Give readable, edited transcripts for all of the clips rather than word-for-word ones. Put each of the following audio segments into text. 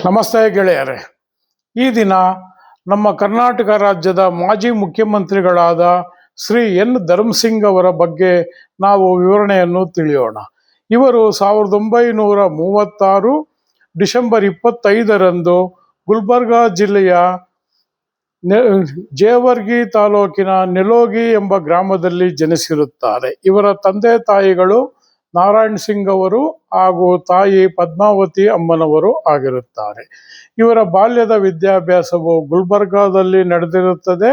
ನಮಸ್ತೆ ಗೆಳೆಯರೇ. ಈ ದಿನ ನಮ್ಮ ಕರ್ನಾಟಕ ರಾಜ್ಯದ ಮಾಜಿ ಮುಖ್ಯಮಂತ್ರಿಗಳಾದ ಶ್ರೀ ಎನ್ ಧರ್ಮಸಿಂಗ್ ಅವರ ಬಗ್ಗೆ ನಾವು ವಿವರಣೆಯನ್ನು ತಿಳಿಯೋಣ. ಇವರು 1936 ಡಿಸೆಂಬರ್ 25ರಂದು ಗುಲ್ಬರ್ಗಾ ಜಿಲ್ಲೆಯ ಜೇವರ್ಗಿ ತಾಲೂಕಿನ ನೆಲೋಗಿ ಎಂಬ ಗ್ರಾಮದಲ್ಲಿ ಜನಿಸಿರುತ್ತಾರೆ. ಇವರ ತಂದೆ ತಾಯಿಗಳು ನಾರಾಯಣ್ ಸಿಂಗ್ ಅವರು ಹಾಗೂ ತಾಯಿ ಪದ್ಮಾವತಿ ಅಮ್ಮನವರು ಆಗಿರುತ್ತಾರೆ. ಇವರ ಬಾಲ್ಯದ ವಿದ್ಯಾಭ್ಯಾಸವು ಗುಲ್ಬರ್ಗಾದಲ್ಲಿ ನಡೆದಿರುತ್ತದೆ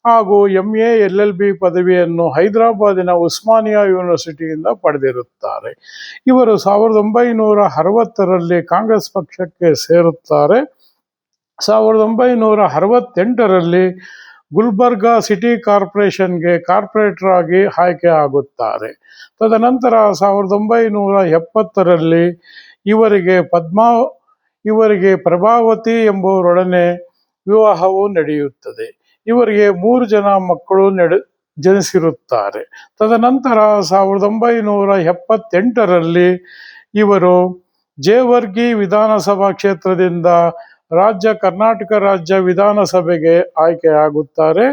ಹಾಗೂ MA LLB ಪದವಿಯನ್ನು ಹೈದರಾಬಾದಿನ ಉಸ್ಮಾನಿಯಾ ಯೂನಿವರ್ಸಿಟಿಯಿಂದ ಪಡೆದಿರುತ್ತಾರೆ. ಇವರು 1960ರಲ್ಲಿ ಕಾಂಗ್ರೆಸ್ ಪಕ್ಷಕ್ಕೆ ಸೇರುತ್ತಾರೆ. 1968ರಲ್ಲಿ ಗುಲ್ಬರ್ಗಾ ಸಿಟಿ ಕಾರ್ಪೊರೇಷನ್ಗೆ ಕಾರ್ಪೊರೇಟರ್ ಆಗಿ ಆಯ್ಕೆ ಆಗುತ್ತಾರೆ. ತದನಂತರ 1970ರಲ್ಲಿ ಇವರಿಗೆ ಪ್ರಭಾವತಿ ಎಂಬುವರೊಡನೆ ವಿವಾಹವು ನಡೆಯುತ್ತದೆ. ಇವರಿಗೆ 3 ಜನ ಮಕ್ಕಳು ಜನಿಸಿರುತ್ತಾರೆ. ತದನಂತರ 1978ರಲ್ಲಿ ಇವರು ಜೇವರ್ಗಿ ವಿಧಾನಸಭಾ ಕ್ಷೇತ್ರದಿಂದ ಕರ್ನಾಟಕ ರಾಜ್ಯ ವಿಧಾನಸಭೆಗೆ ಆಯ್ಕೆಯಾಗುತ್ತಾರೆ.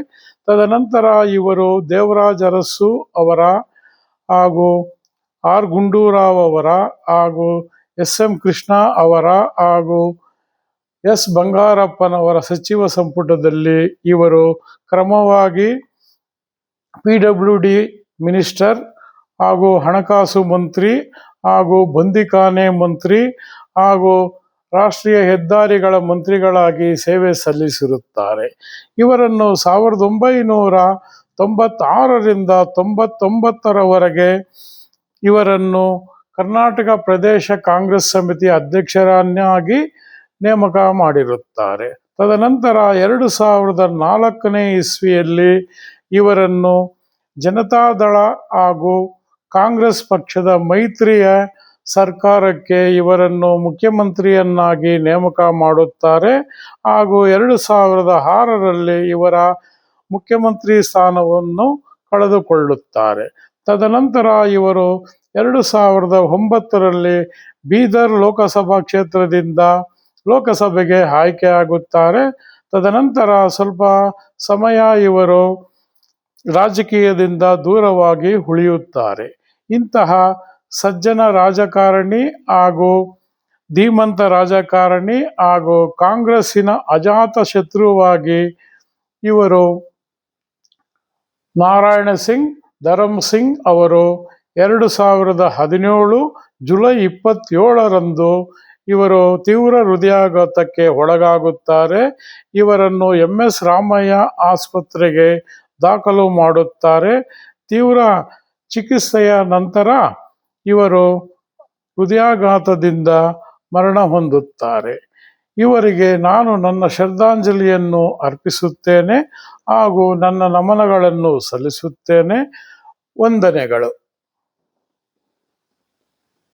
ತದನಂತರ ಇವರು ದೇವರಾಜ ಅರಸು ಅವರ ಹಾಗೂ R ಗುಂಡೂರಾವ್ ಅವರ ಹಾಗೂ SM ಕೃಷ್ಣ ಅವರ ಹಾಗೂ S ಬಂಗಾರಪ್ಪನವರ ಸಚಿವ ಸಂಪುಟದಲ್ಲಿ ಇವರು ಕ್ರಮವಾಗಿ PWD ಮಿನಿಸ್ಟರ್ ಹಾಗೂ ಹಣಕಾಸು ಮಂತ್ರಿ ಹಾಗೂ ಬಂದಿಖಾನೆ ಮಂತ್ರಿ ಹಾಗೂ ರಾಷ್ಟ್ರೀಯ ಹೆದ್ದಾರಿಗಳ ಮಂತ್ರಿಗಳಾಗಿ ಸೇವೆ ಸಲ್ಲಿಸಿರುತ್ತಾರೆ. ಇವರನ್ನು 1996ರಿಂದ 99ರವರೆಗೆ ಇವರನ್ನು ಕರ್ನಾಟಕ ಪ್ರದೇಶ ಕಾಂಗ್ರೆಸ್ ಸಮಿತಿ ಅಧ್ಯಕ್ಷರನ್ನಾಗಿ ನೇಮಕ ಮಾಡಿರುತ್ತಾರೆ. ತದನಂತರ 2004ನೇ ಇಸ್ವಿಯಲ್ಲಿ ಇವರನ್ನು ಜನತಾದಳ ಹಾಗೂ ಕಾಂಗ್ರೆಸ್ ಪಕ್ಷದ ಮೈತ್ರಿಯ ಸರ್ಕಾರಕ್ಕೆ ಇವರನ್ನು ಮುಖ್ಯಮಂತ್ರಿಯನ್ನಾಗಿ ನೇಮಕ ಮಾಡುತ್ತಾರೆ ಹಾಗೂ 2006ರಲ್ಲಿ ಇವರ ಮುಖ್ಯಮಂತ್ರಿ ಸ್ಥಾನವನ್ನು ಕಳೆದುಕೊಳ್ಳುತ್ತಾರೆ. ತದನಂತರ ಇವರು 2009ರಲ್ಲಿ ಬೀದರ್ ಲೋಕಸಭಾ ಕ್ಷೇತ್ರದಿಂದ ಲೋಕಸಭೆಗೆ ಆಯ್ಕೆಯಾಗುತ್ತಾರೆ. ತದನಂತರ ಸ್ವಲ್ಪ ಸಮಯ ಇವರು ರಾಜಕೀಯದಿಂದ ದೂರವಾಗಿ ಉಳಿಯುತ್ತಾರೆ. ಇಂತಹ ಸಜ್ಜನ ರಾಜಕಾರಣಿ ಹಾಗೂ ಧೀಮಂತ ರಾಜಕಾರಣಿ ಹಾಗೂ ಕಾಂಗ್ರೆಸ್ಸಿನ ಅಜಾತ ಶತ್ರುವಾಗಿ ಇವರು ನಾರಾಯಣ ಸಿಂಗ್ ಧರಮ್ ಸಿಂಗ್ ಅವರು 2017 ಜುಲೈ 27ರಂದು ಇವರು ತೀವ್ರ ಹೃದಯಾಘಾತಕ್ಕೆ ಒಳಗಾಗುತ್ತಾರೆ. ಇವರನ್ನು MS ರಾಮಯ್ಯ ಆಸ್ಪತ್ರೆಗೆ ದಾಖಲು ಮಾಡುತ್ತಾರೆ. ತೀವ್ರ ಚಿಕಿತ್ಸೆಯ ನಂತರ ಇವರು ಹೃದಯಾಘಾತದಿಂದ ಮರಣ ಹೊಂದುತ್ತಾರೆ. ಇವರಿಗೆ ನಾನು ನನ್ನ ಶ್ರದ್ಧಾಂಜಲಿಯನ್ನು ಅರ್ಪಿಸುತ್ತೇನೆ ಹಾಗೂ ನನ್ನ ನಮನಗಳನ್ನು ಸಲ್ಲಿಸುತ್ತೇನೆ. ವಂದನೆಗಳು.